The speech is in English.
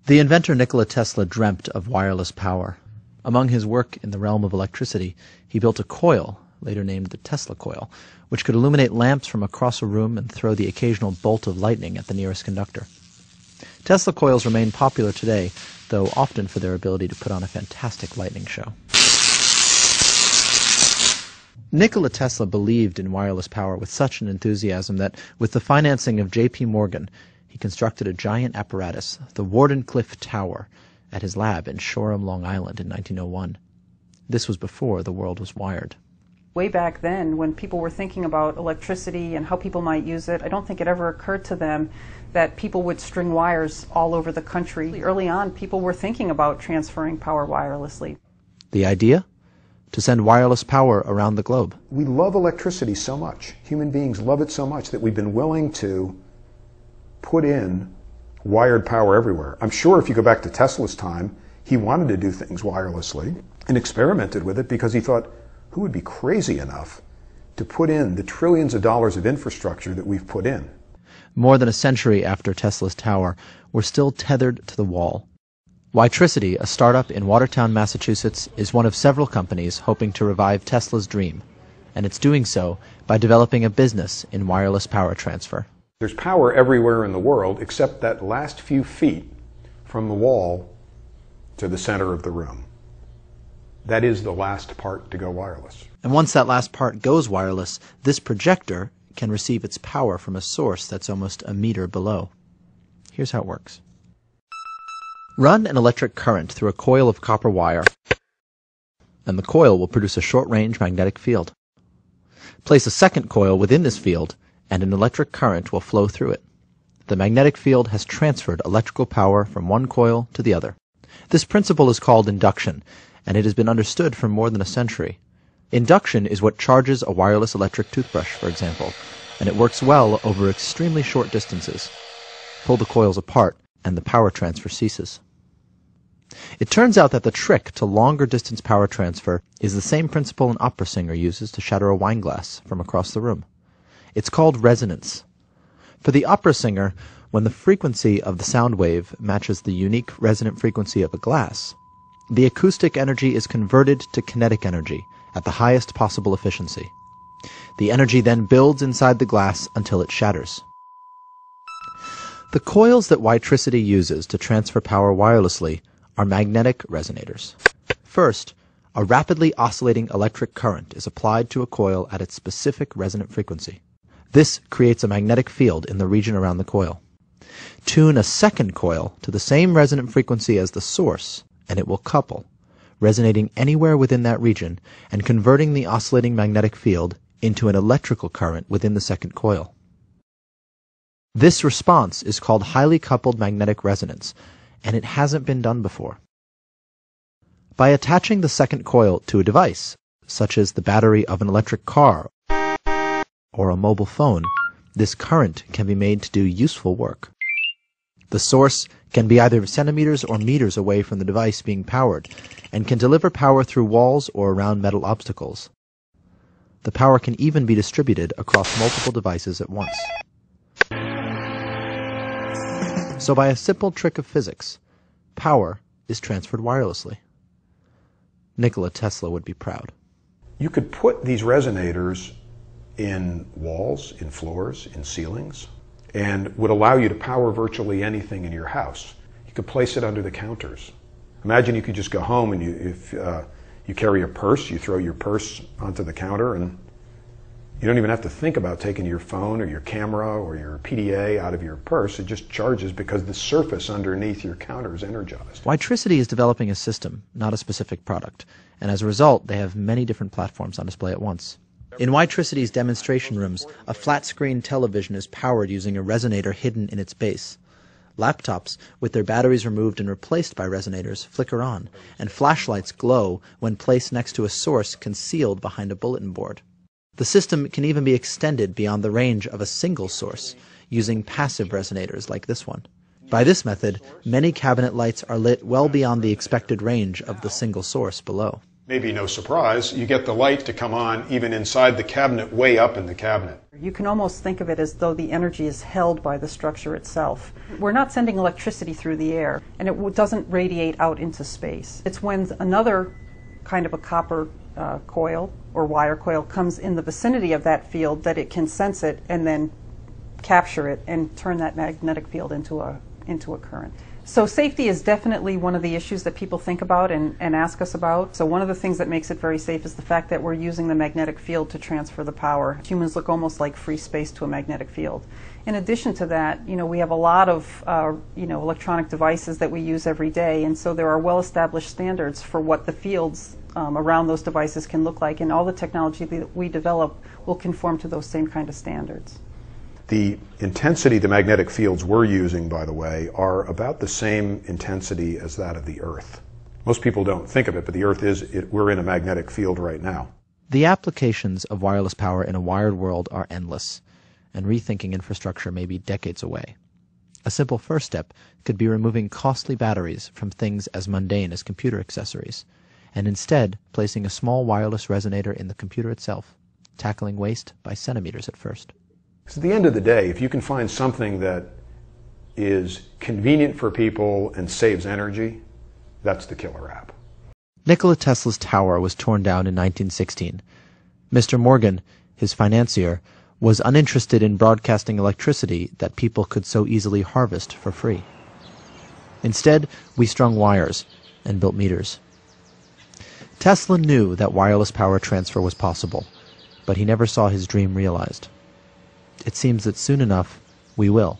The inventor Nikola Tesla dreamt of wireless power. Among his work in the realm of electricity, he built a coil, later named the Tesla coil, which could illuminate lamps from across a room and throw the occasional bolt of lightning at the nearest conductor. Tesla coils remain popular today, though often for their ability to put on a fantastic lightning show. Nikola Tesla believed in wireless power with such an enthusiasm that, with the financing of J.P. Morgan, he constructed a giant apparatus, the Wardenclyffe Tower, at his lab in Shoreham, Long Island in 1901. This was before the world was wired. Way back then, when people were thinking about electricity and how people might use it, I don't think it ever occurred to them that people would string wires all over the country. Early on, people were thinking about transferring power wirelessly. The idea? To send wireless power around the globe. We love electricity so much. Human beings love it so much that we've been willing to put in wired power everywhere. I'm sure if you go back to Tesla's time, he wanted to do things wirelessly and experimented with it because he thought, who would be crazy enough to put in the trillions of dollars of infrastructure that we've put in? More than a century after Tesla's tower, we're still tethered to the wall. WiTricity, a startup in Watertown, Massachusetts, is one of several companies hoping to revive Tesla's dream, and it's doing so by developing a business in wireless power transfer. There's power everywhere in the world except that last few feet from the wall to the center of the room. That is the last part to go wireless. And once that last part goes wireless, this projector can receive its power from a source that's almost a meter below. Here's how it works. Run an electric current through a coil of copper wire, and the coil will produce a short-range magnetic field. Place a second coil within this field, and an electric current will flow through it. The magnetic field has transferred electrical power from one coil to the other. This principle is called induction, and it has been understood for more than a century. Induction is what charges a wireless electric toothbrush, for example, and it works well over extremely short distances. Pull the coils apart, and the power transfer ceases. It turns out that the trick to longer distance power transfer is the same principle an opera singer uses to shatter a wine glass from across the room. It's called resonance. For the opera singer, when the frequency of the sound wave matches the unique resonant frequency of a glass, the acoustic energy is converted to kinetic energy at the highest possible efficiency. The energy then builds inside the glass until it shatters. The coils that WiTricity uses to transfer power wirelessly are magnetic resonators. First, a rapidly oscillating electric current is applied to a coil at its specific resonant frequency. This creates a magnetic field in the region around the coil. Tune a second coil to the same resonant frequency as the source, and it will couple, resonating anywhere within that region and converting the oscillating magnetic field into an electrical current within the second coil. This response is called highly coupled magnetic resonance, and it hasn't been done before. By attaching the second coil to a device, such as the battery of an electric car or a mobile phone, this current can be made to do useful work. The source can be either centimeters or meters away from the device being powered, and can deliver power through walls or around metal obstacles. The power can even be distributed across multiple devices at once. So by a simple trick of physics, power is transferred wirelessly. Nikola Tesla would be proud. You could put these resonators in walls, in floors, in ceilings, and would allow you to power virtually anything in your house. You could place it under the counters. Imagine you could just go home and if you carry a purse, you throw your purse onto the counter, and you don't even have to think about taking your phone or your camera or your PDA out of your purse. It just charges because the surface underneath your counter is energized. WiTricity is developing a system, not a specific product, and as a result, they have many different platforms on display at once. In WiTricity's demonstration rooms, a flat-screen television is powered using a resonator hidden in its base. Laptops, with their batteries removed and replaced by resonators, flicker on, and flashlights glow when placed next to a source concealed behind a bulletin board. The system can even be extended beyond the range of a single source, using passive resonators like this one. By this method, many cabinet lights are lit well beyond the expected range of the single source below. Maybe no surprise, you get the light to come on even inside the cabinet, way up in the cabinet. You can almost think of it as though the energy is held by the structure itself. We're not sending electricity through the air, and it doesn't radiate out into space. It's when another kind of a copper coil or wire coil comes in the vicinity of that field that it can sense it and then capture it and turn that magnetic field into a current. So safety is definitely one of the issues that people think about and ask us about. So one of the things that makes it very safe is the fact that we're using the magnetic field to transfer the power. Humans look almost like free space to a magnetic field. In addition to that, we have a lot of electronic devices that we use every day, and so there are well-established standards for what the fields around those devices can look like, and all the technology that we develop will conform to those same kind of standards. The intensity the magnetic fields we're using, by the way, are about the same intensity as that of the Earth. Most people don't think of it, but the Earth we're in a magnetic field right now. The applications of wireless power in a wired world are endless, and rethinking infrastructure may be decades away. A simple first step could be removing costly batteries from things as mundane as computer accessories, and instead placing a small wireless resonator in the computer itself, tackling waste by centimeters at first. Because at the end of the day, if you can find something that is convenient for people and saves energy, that's the killer app. Nikola Tesla's tower was torn down in 1916. Mr. Morgan, his financier, was uninterested in broadcasting electricity that people could so easily harvest for free. Instead, we strung wires and built meters. Tesla knew that wireless power transfer was possible, but he never saw his dream realized. It seems that soon enough, we will.